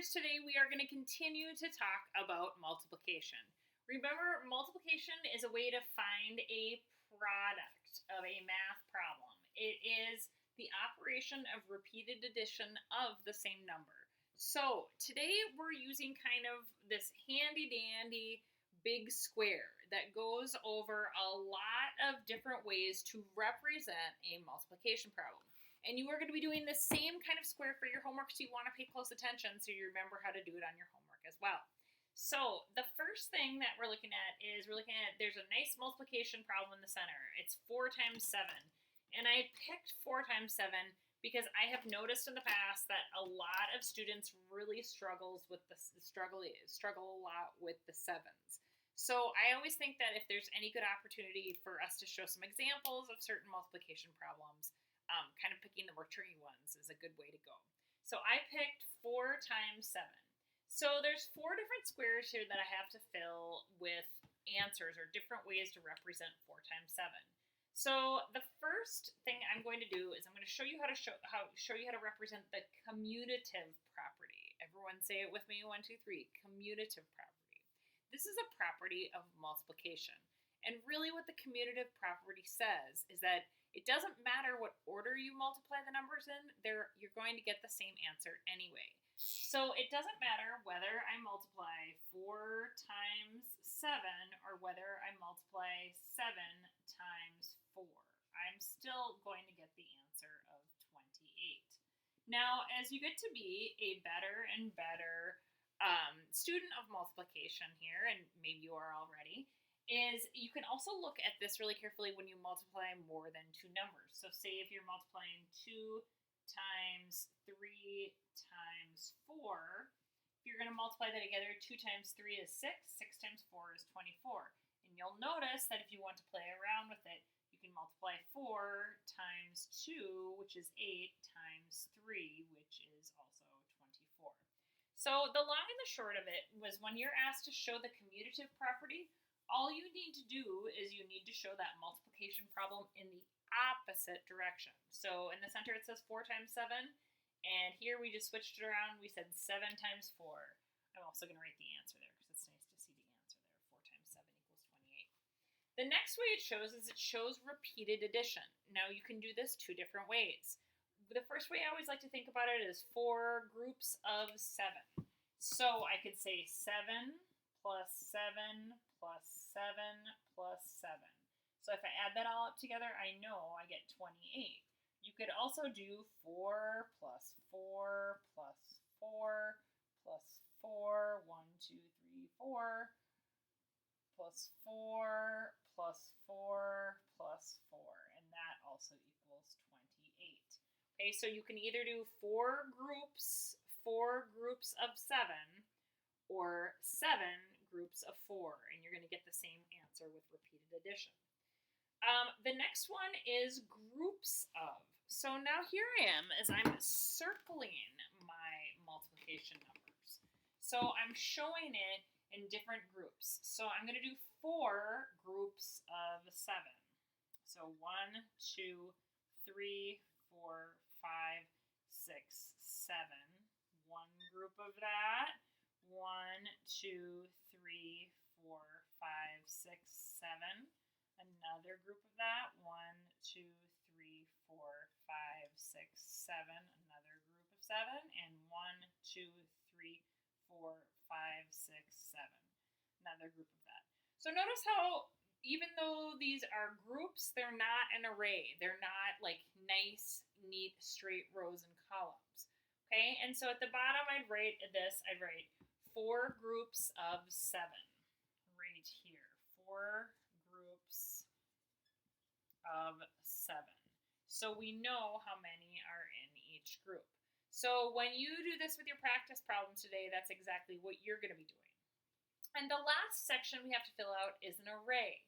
learners, today we are going to continue to talk about multiplication. Remember, multiplication is a way to find a product of a math problem. It is the operation of repeated addition of the same number. So today we're using kind of this handy dandy big square that goes over a lot of different ways to represent a multiplication problem. And you are going to be doing the same kind of square for your homework, so you want to pay close attention so you remember how to do it on your homework as well. So the first thing that we're looking at is there's a nice multiplication problem in the center. It's 4 times 7. And I picked 4 times 7 because I have noticed in the past that a lot of students really struggle a lot with the sevens. So I always think that if there's any good opportunity for us to show some examples of certain multiplication problems, kind of picking the more tricky ones is a good way to go. So I picked 4 times 7. So there's 4 different squares here that I have to fill with answers or different ways to represent 4 times 7. So the first thing I'm going to do is I'm going to show you how to represent the commutative property. Everyone say it with me. 1, 2, 3. Commutative property. This is a property of multiplication. And really what the commutative property says is that it doesn't matter what order you multiply the numbers in, you're going to get the same answer anyway. So it doesn't matter whether I multiply 4 times 7 or whether I multiply 7 times 4. I'm still going to get the answer of 28. Now, as you get to be a better and better student of multiplication here, and maybe you are already, is you can also look at this really carefully when you multiply more than 2 numbers. So say if you're multiplying 2 times 3 times 4, if you're going to multiply that together, 2 times 3 is 6, 6 times 4 is 24. And you'll notice that if you want to play around with it, you can multiply 4 times 2, which is 8, times 3, which is also 24. So the long and the short of it was when you're asked to show the commutative property, all you need to do is you need to show that multiplication problem in the opposite direction. So in the center it says 4 times 7, and here we just switched it around. We said 7 times 4. I'm also going to write the answer there because it's nice to see the answer there. 4 times 7 equals 28. The next way it shows repeated addition. Now you can do this 2 different ways. The first way I always like to think about it is 4 groups of 7. So I could say 7 plus 7 plus 7 plus 7. So if I add that all up together, I know I get 28. You could also do 4 plus 4 plus 4 plus 4, 1, 2, 3, 4, plus 4 plus 4 plus 4, and that also equals 28. Okay, so you can either do 4 groups of 7 or 7 groups of 4, and you're going to get the same answer with repeated addition. The next one is groups of. So now here I am as I'm circling my multiplication numbers. So I'm showing it in different groups. So I'm going to do 4 groups of 7. So 1, 2, 3, 4, 5, 6, 7. One group of that. 1, 2, 3, 4, 5, 6, 7. Another group of that. 1, 2, 3, 4, 5, 6, 7. Another group of 7. And 1, 2, 3, 4, 5, 6, 7. Another group of that. So notice how even though these are groups, they're not an array. They're not like nice, neat, straight rows and columns. Okay, and so at the bottom I'd write 4 groups of 7 right here. 4 groups of 7. So we know how many are in each group. So when you do this with your practice problems today, that's exactly what you're going to be doing. And the last section we have to fill out is an array.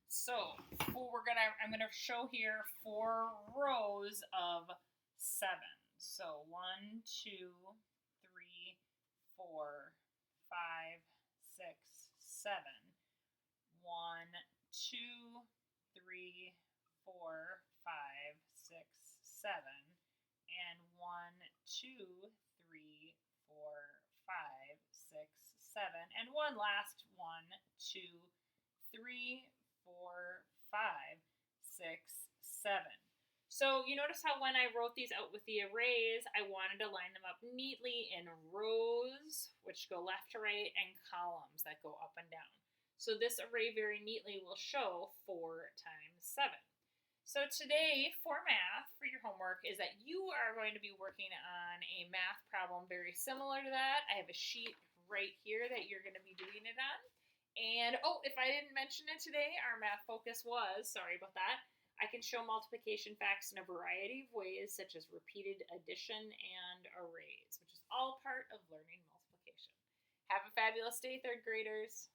So I'm going to show here 4 rows of 7. So 1, 2, 3, 4, 5, 6, 7. 1, 2, 3, 4, 5, 6, 7. And 1, 2, 3, 4, 5, 7, and one last 1, 2, 3, 4, 5, 6, 7. So you notice how when I wrote these out with the arrays, I wanted to line them up neatly in rows, which go left to right, and columns that go up and down. So this array very neatly will show 4 times 7. So today for math, for your homework, is that you are going to be working on a math problem very similar to that. I have a sheet right here that you're going to be doing it on. And, oh, if I didn't mention it today, our math focus was, sorry about that, I can show multiplication facts in a variety of ways, such as repeated addition and arrays, which is all part of learning multiplication. Have a fabulous day, third graders.